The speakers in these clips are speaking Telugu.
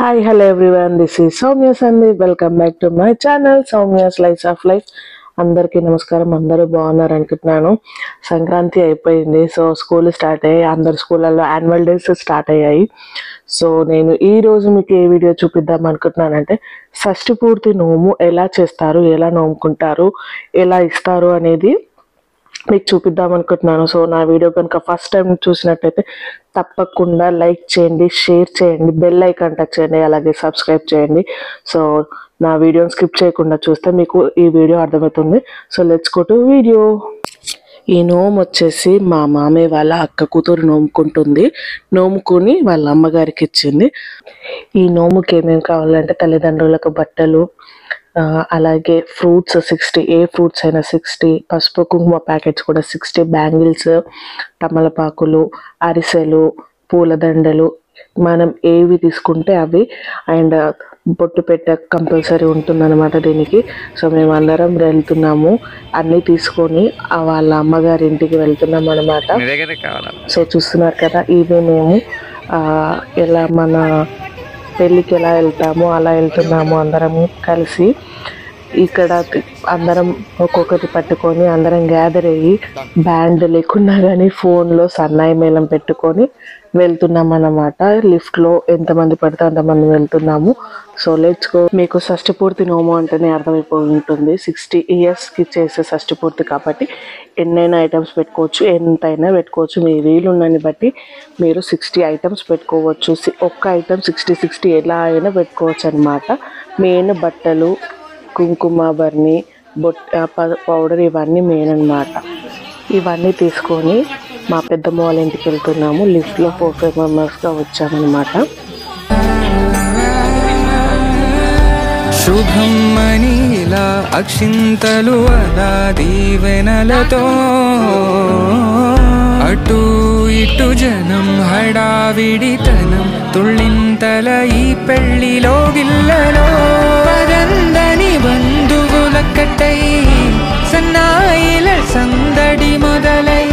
Hi, hello everyone. This is Soumya Sandeep. Welcome back to my channel, Soumya Slice of Life. అందరికీ నమస్కారం. అందరూ బాగున్నారు అనుకుంటున్నాను. సంక్రాంతి అయిపోయింది. సో స్కూల్ స్టార్ట్ అయ్యాయి. అందరు స్కూళ్ళల్లో యాన్యువల్ డేస్ స్టార్ట్ అయ్యాయి. సో నేను ఈ రోజు మీకు ఏ వీడియో చూపిద్దాం అనుకుంటున్నానంటే షష్ఠి పూర్తి నోము ఎలా చేస్తారు, ఎలా నోముకుంటారు, ఎలా ఇస్తారు అనేది మీకు చూపిద్దాం అనుకుంటున్నాను. సో నా వీడియో కనుక ఫస్ట్ టైం చూసినట్టయితే తప్పకుండా లైక్ చేయండి, షేర్ చేయండి, బెల్ ఐకాన్ టచ్ చేయండి, అలాగే సబ్స్క్రైబ్ చేయండి. సో నా వీడియోని స్కిప్ చేయకుండా చూస్తే మీకు ఈ వీడియో అర్థమవుతుంది. So let's go to video. ఈ నోము వచ్చేసి మా మామయ్య వాళ్ళ అక్క కూతురు నోముకుంటుంది. నోముకుని వాళ్ళ అమ్మగారికి ఇచ్చింది. ఈ నోముకి ఏమేమి కావాలంటే తల్లిదండ్రులకు బట్టలు, అలాగే ఫ్రూట్స్ 60, ఏ ఫ్రూట్స్ అయినా 60, పసుపు కుంకుమ ప్యాకెట్స్ కూడా 60, బ్యాంగిల్స్, తమలపాకులు, అరిసెలు, పూలదండలు, మనం ఏవి తీసుకుంటే అవి, అండ్ బొట్టు పెట్ట కంపల్సరీ ఉంటుందన్నమాట దీనికి. సో మేము అందరం వెళ్తున్నాము, అన్నీ తీసుకొని వాళ్ళ అమ్మగారి ఇంటికి వెళ్తున్నాం అనమాట. సో చూస్తున్నారు కదా, ఇది మేము ఎలా మన పెళ్ళికి ఎలా వెళ్తామో అలా వెళ్తున్నాము అందరం కలిసి. ఇక్కడ అందరం ఒక్కొక్కటి పట్టుకొని అందరం గ్యాదర్ అయ్యి బ్యాండ్ లేకున్నా కానీ ఫోన్లో సన్నాయి మేళం పెట్టుకొని వెళ్తున్నాం అన్నమాట. లిఫ్ట్లో ఎంతమంది పడితే అంతమంది వెళ్తున్నాము. So let's go. మీకు షష్ఠి పూర్తి నోము అంటేనే అర్థమైపోయి ఉంటుంది. 60 ఇయర్స్కి చేసే షష్ఠి పూర్తి కాబట్టి ఎన్నైనా ఐటమ్స్ పెట్టుకోవచ్చు, ఎంతైనా పెట్టుకోవచ్చు. మీ వీలున్నని బట్టి మీరు 60 ఐటమ్స్ పెట్టుకోవచ్చు. ఒక్క ఐటమ్ 60 ఎలా అయినా పెట్టుకోవచ్చు అనమాట. మెయిన్ బట్టలు, కుంకుమ, బర్ని, పౌడర్ ఇవన్నీ మెయిన్ అనమాట. ఇవన్నీ తీసుకొని మా పెద్దమ్మ వాళ్ళ ఇంటికి వెళ్తున్నాము. లిఫ్ట్లో 4-5 మెంబర్స్గా వచ్చామన్నమాట. శుభం మనీలా అక్షింతలు అలా దీవెనలతో అటు ఇటు జనం హడావిడితనం తుళ్ళింతల ఈ పెళ్లిలో గిల్లలో పదందని బంధువుల కట్టై సన్నాయిల సందడి మొదలై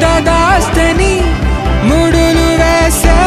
తదాస్తని ముడులు వేసే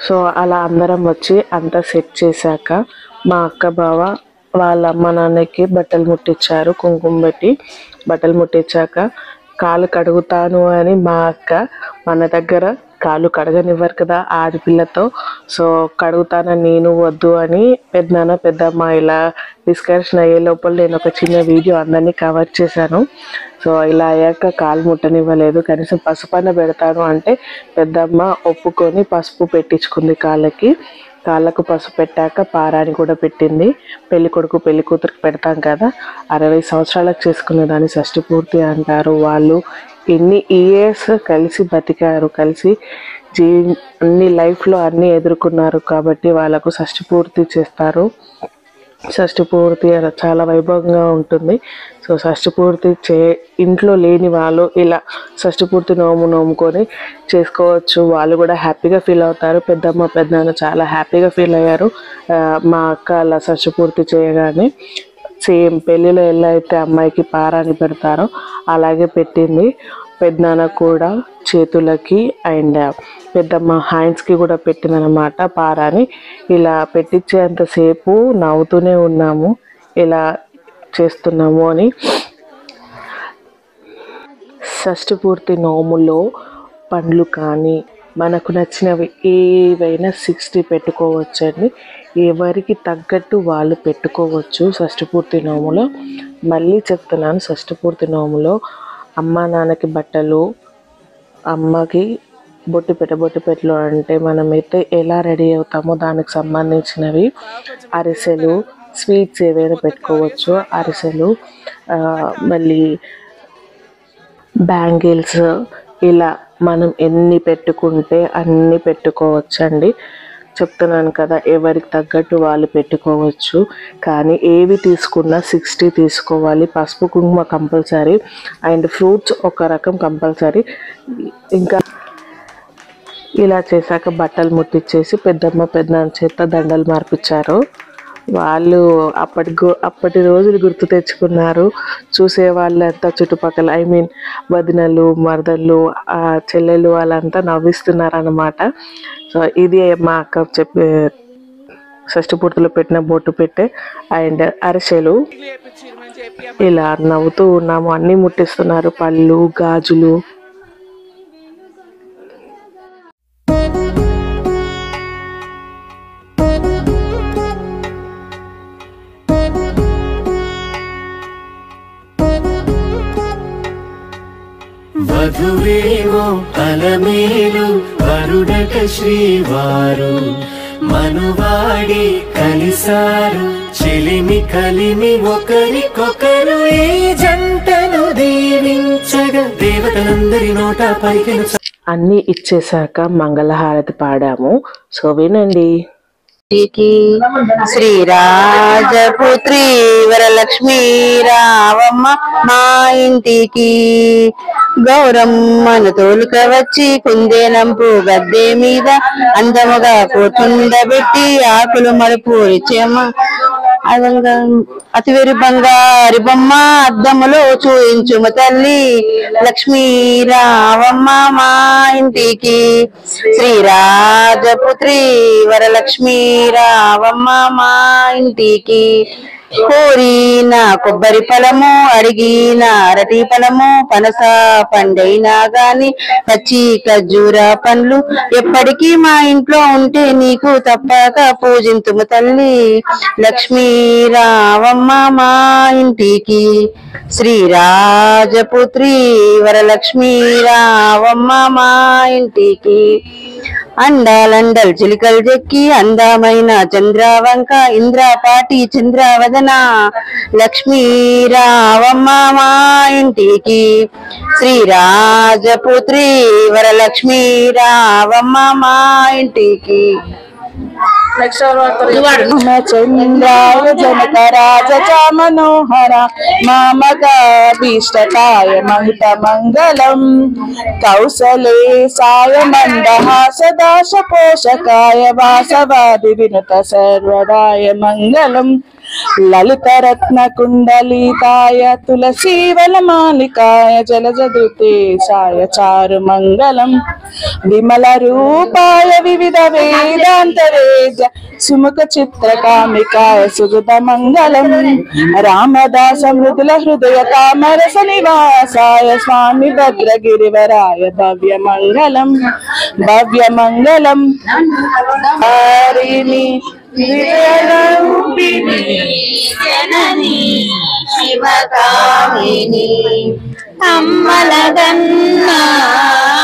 సో అలా అందరం వచ్చి అంతా సెట్ చేశాక మా అక్క బావ వాళ్ళ అమ్మ నాన్నకి బట్టలు ముట్టించారు. కుంకుమ పెట్టి బట్టలు ముట్టించాక కాలు కడుగుతాను అని మా అక్క మన దగ్గర కాలు కడగనివ్వరు కదా ఆడపిల్లతో. సో కడుగుతానని నేను వద్దు అని పెద్దనాన్న పెద్దమ్మ ఇలా డిస్కషన్ అయ్యే లోపల నేను ఒక చిన్న వీడియో అందరినీ కవర్ చేశాను. సో ఇలా అయ్యాక కాలు ముట్టనివ్వలేదు. కనీసం పసుపైన పెడతాను అంటే పెద్దమ్మ ఒప్పుకొని పసుపు పెట్టించుకుంది కాళ్ళకు పసుపు పెట్టాక పారాని కూడా పెట్టింది. పెళ్లి కొడుకు పెళ్లి కూతురికి పెడతాం కదా, 60 సంవత్సరాలకు చేసుకునే దాన్ని షష్ఠి పూర్తి అంటారు. వాళ్ళు ఎన్ని ఇయర్స్ కలిసి బతికారు, కలిసి అన్ని లైఫ్లో అన్నీ ఎదుర్కొన్నారు కాబట్టి వాళ్ళకు షష్ఠి పూర్తి చేస్తారు. షష్ఠి పూర్తి చాలా వైభవంగా ఉంటుంది. సో షష్ఠి పూర్తి ఇంట్లో లేని వాళ్ళు ఇలా షష్ఠి పూర్తి నోముకొని చేసుకోవచ్చు. వాళ్ళు కూడా హ్యాపీగా ఫీల్ అవుతారు. పెద్దమ్మ పెద్దనాన్న చాలా హ్యాపీగా ఫీల్ అయ్యారు మా అక్క అలా షష్ఠి పూర్తి చేయగానే. సేమ్ పెళ్ళిలో ఎలా అయితే అమ్మాయికి పారాని పెడతారో అలాగే పెట్టింది. పెద్దనాన్న కూడా చేతులకి అండ్ పెద్దమ్మ హ్యాండ్స్కి కూడా పెట్టిందనమాట పారాని. ఇలా పెట్టించేంతసేపు నవ్వుతూనే ఉన్నాము ఇలా చేస్తున్నాము అని. షష్ఠి పూర్తి నోములో పండ్లు కానీ మనకు నచ్చినవి ఏవైనా 60 పెట్టుకోవచ్చండి. ఎవరికి తగ్గట్టు వాళ్ళు పెట్టుకోవచ్చు షష్ఠి పూర్తి నోములో. మళ్ళీ చెప్తున్నాను, షష్ఠి పూర్తి నోములో అమ్మ నాన్నకి బట్టలు, అమ్మకి బొట్టు పెట్టలు అంటే మనమైతే ఎలా రెడీ అవుతామో దానికి సంబంధించినవి, అరిసెలు, స్వీట్స్ ఏవైనా పెట్టుకోవచ్చు. అరిసెలు, మళ్ళీ బ్యాంగిల్స్, ఇలా మనం ఎన్ని పెట్టుకుంటే అన్ని పెట్టుకోవచ్చండి. చెప్తున్నాను కదా, ఎవరికి తగ్గట్టు వాళ్ళు పెట్టుకోవచ్చు. కానీ ఏవి తీసుకున్నా 60 తీసుకోవాలి. పసుపు కుంకుమ కంపల్సరీ అండ్ ఫ్రూట్స్ ఒక రకం కంపల్సరీ. ఇంకా ఇలా చేశాక బట్టలు ముట్టించేసి పెద్దమ్మ పెద్దనాన్న చేత దండలు మార్పించారు. వాళ్ళు అప్పటి రోజులు గుర్తు తెచ్చుకున్నారు. చూసే వాళ్ళంతా చుట్టుపక్కల వదినలు, మరదళ్ళు, చెల్లెలు వాళ్ళంతా నవ్విస్తున్నారు అన్నమాట. సో ఇది మా అక్క చెప్పే షష్ఠి పూర్తిలో పెట్టిన బొట్టు పెట్టే అండ్ అరిసెలు. ఇలా నవ్వుతూ ఉన్నాము. అన్నీ ముట్టిస్తున్నారు, పళ్ళు, గాజులు. వధువేమో అలమేలు వరుడట శ్రీవారు మనువాడి కలిసారు చెలిమి కలిమి ఒకరికొకరు ఈ జంటను దీవించగా దేవతలందరి నోట పలికిన. అన్నీ ఇచ్చేసాక మంగళహారతి పాడాము. సో వినండి. శ్రీరాజపుత్రి వరలక్ష్మీ రావమ్మ మా ఇంటికి, గౌరమ్మను తోలుక వచ్చి కుందేనంపు గద్దె మీద అందముగా కూర్చుండబెట్టి ఆకులు మలుపు ఇచ్చేమ్మ అతివేరు బంగారి బొమ్మ అద్దములో చూయించుమ తల్లి లక్ష్మీ రావమ్మ మా ఇంటికి. శ్రీరాజపుత్రి వరలక్ష్మీ రావమ్మ మా ఇంటికి. కోరిన కొబ్బరి ఫలము అడిగిన అరటి ఫలము పనస పండైనా గాని పచ్చి ఖర్జూర పండ్లు ఎప్పటికీ మా ఇంట్లో ఉంటే నీకు తప్పక పూజింతుము తల్లి లక్ష్మీ రావమ్మ మా ఇంటికి. శ్రీరాజపుత్రి వరలక్ష్మీ రావమ్మ మా ఇంటికి. అండాలండల్ చిలికలు చెక్కి అందమైన చంద్రవంక ఇంద్రపాటి చంద్రవదన లక్ష్మీ రావమ్మ మా ఇంటికి. శ్రీరాజపుత్రి వరలక్ష్మీ రావమ్మ మా ఇంటికి. చంద్రాయ జనక రాజ మనోహర మామకాభీష్టకాయ మహిత మంగళం కౌసలే సాయ మందహాస దాశ పోషకాయ వాసవాది వినుత సర్వదాయ మంగళం లలిత రత్న కుండలితాయ తులసీ వనమాలికాయ జలజదుతేశాయ చారు మంగళం విమల రూపాయ వివిధ వేదాంత వేద సుముఖ చిత్రకామికాయ సుగత మంగళం రామదాస మృదుల హృదయ కామరస నివాసాయ స్వామి భద్రగిరివరాయ భవ్య మంగళం హరిణి జనని శివకామిని అమ్మలగన్న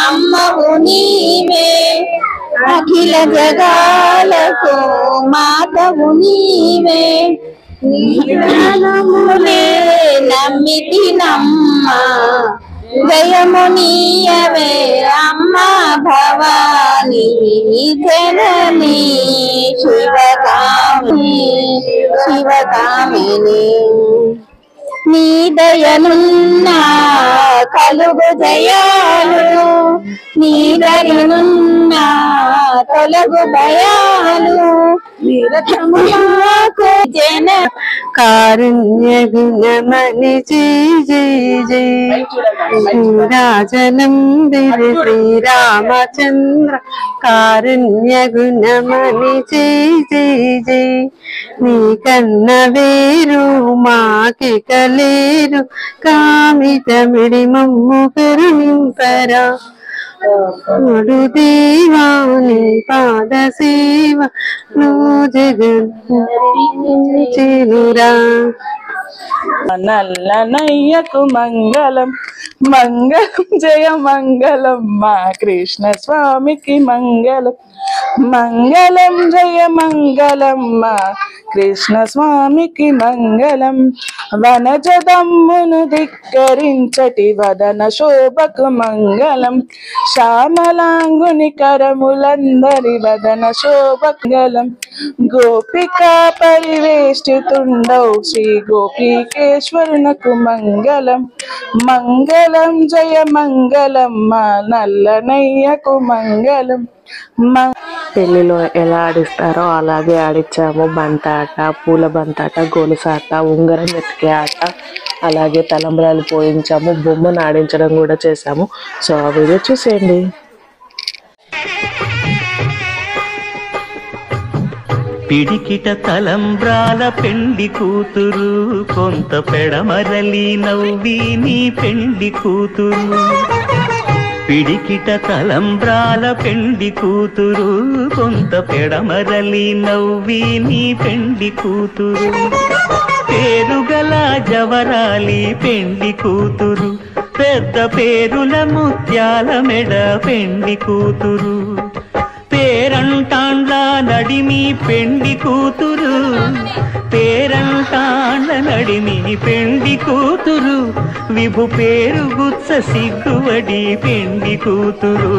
అమ్మవు నీవే అఖిల జగాలకు మాతవు నీవే జ్ఞానములే నమ్మితి నమ్మ జయము నీయవే అమ్మ భవాని జనని శివకామిని నీ దయనున్నా కలుగు జయాలు నీ దయనున్నా తొలగు భయాలు నిరతములకు జన కారుణ్య గుణమణి జయ జయ జయ రాజనందిర శ్రీరామచంద్ర కారుణ్య గుణమణి జయ జయ జయ నీ కన్న వేరు మాకి కలేరు కామితమిడి మమ్ము కరుణింపరా దేవాని పాద సేవ నో జగన్నురా నల్లనయ్యకు మంగళం మంగళం జయ మంగళం మా కృష్ణ స్వామికి మంగళం మంగళం జయ మంగళం మా కృష్ణ స్వామికి మంగళం వనజదమ్మును ధిక్కరించటి వదన శోభకు మంగళం శ్యామలాంగుని కరములందరి వదన శోభంగళం గోపికా పరివేష్టితుండౌ శ్రీ గోపీకేశ్వరునకు మంగళం మంగళం జయ మంగళం మా నల్లనయ్యకు మంగళం. పెళ్లిలో ఎలా ఆడిస్తారో అలాగే ఆడిచ్చాము. బంతాట, పూల బంతాట, గొలుసాట, ఉంగరం ఎత్తికే ఆట, అలాగే తలంబ్రాలు పోయించాము, బొమ్మను ఆడించడం కూడా చేసాము. సో ఆ వీడియో చూసేయండి. పిడికిట తలంబ్రాల పెండి కూతురు, కొంత పెడమరలి నవ్వి నీ పెండి కూతురు. పిడికిట తలంబ్రాల పెండి కూతురు, కొంత పెడమరలి నవ్వి నీ పెండి కూతురు. పేరుగల జవరాలి పెండి కూతురు, పెద్ద పేరుల ముత్యాల మెడ పెండి కూతురు. పేరంటాండ్ల నడిమి పెండి కూతురు, పేరంటాండ్ల నడిమి పెండి కూతురు. విభు పేరు గుత్స సిగ్గువడి పెండి కూతురు.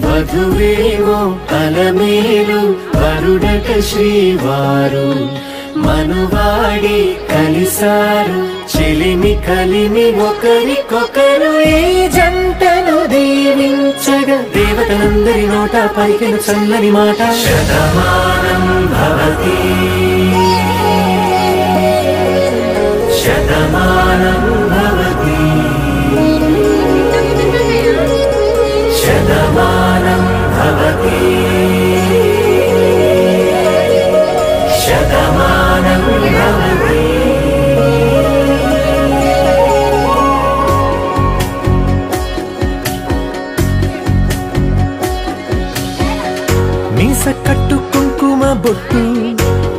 వధువేమో అలమేలు వరుడట శ్రీవారు, మనువాడి కలిసారు చెలిమి కలిమి ఒకరికొకరు. ఈ జంటను దీవించగా దేవతలందరి నోట పలికిన చల్లని మాట శతమానం భవతి శతమానం భవతి శతమానం భవతి శతమానం భవతి. మీస కట్టు కుంకుమ బొట్టు,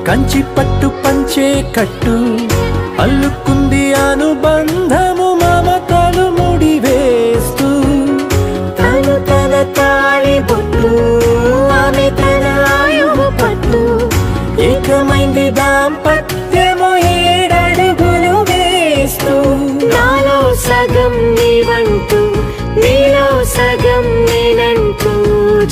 కంచి పట్టు పంచే కట్టు, అల్లుకుంది అనుబంధము మమతలు ముడివేస్తూ. తను తన తాళి బొట్టు, ఆమె తన ఆయువు పట్టు, ఏకమైంది దాంపత్యము 7 అడుగులు వేస్తూ. నాలో సగం నీవంటూ, నీలో సగం నేనంటూ,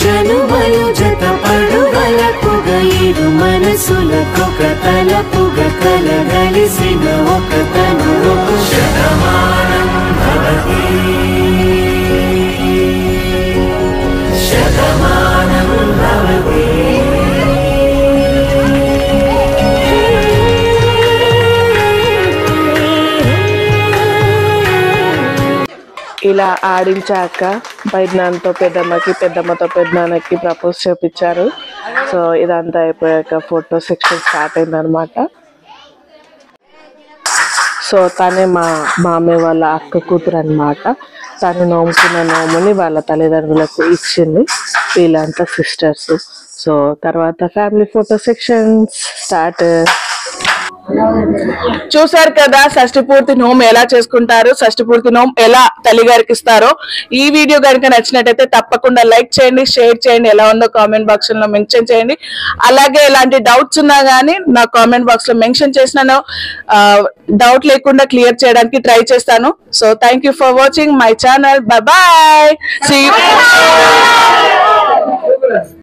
జనుమలు జత పడుగలకుగ ఇరు మనసులకొక తలపుగ కలగలిసిన ఒక తను. శతమానం భవతి శతమానం భవతి. ఇలా ఆడించాక పెద్దనాన్నతో పెద్దమ్మకి, పెద్దమ్మతో పెద్దనాన్నకి ప్రపోజ్ చేపించారు. సో ఇదంతా అయిపోయాక ఫోటో సెక్షన్ స్టార్ట్ అయిందనమాట. సో తనే మా మామయ్య వాళ్ళ అక్క కూతురు అనమాట. తను నోముకున్న నోముని వాళ్ళ తల్లిదండ్రులకు ఇచ్చింది. వీళ్ళంతా సిస్టర్స్. సో తర్వాత ఫ్యామిలీ ఫోటో సెక్షన్ స్టార్ట్. చూసారు కదా షష్ఠి పూర్తి నోము ఎలా చేసుకుంటారు, షష్ఠి పూర్తి నోము ఎలా తల్లిగారికి ఇస్తారో. ఈ వీడియో కనుక నచ్చినట్టయితే తప్పకుండా లైక్ చేయండి, షేర్ చేయండి, ఎలా ఉందో కామెంట్ బాక్స్ లో మెన్షన్ చేయండి. అలాగే ఎలాంటి డౌట్స్ ఉన్నా గానీ నా కామెంట్ బాక్స్ లో మెన్షన్ చేసినాను, డౌట్ లేకుండా క్లియర్ చేయడానికి ట్రై చేస్తాను. So thank you for watching my channel. Bye bye.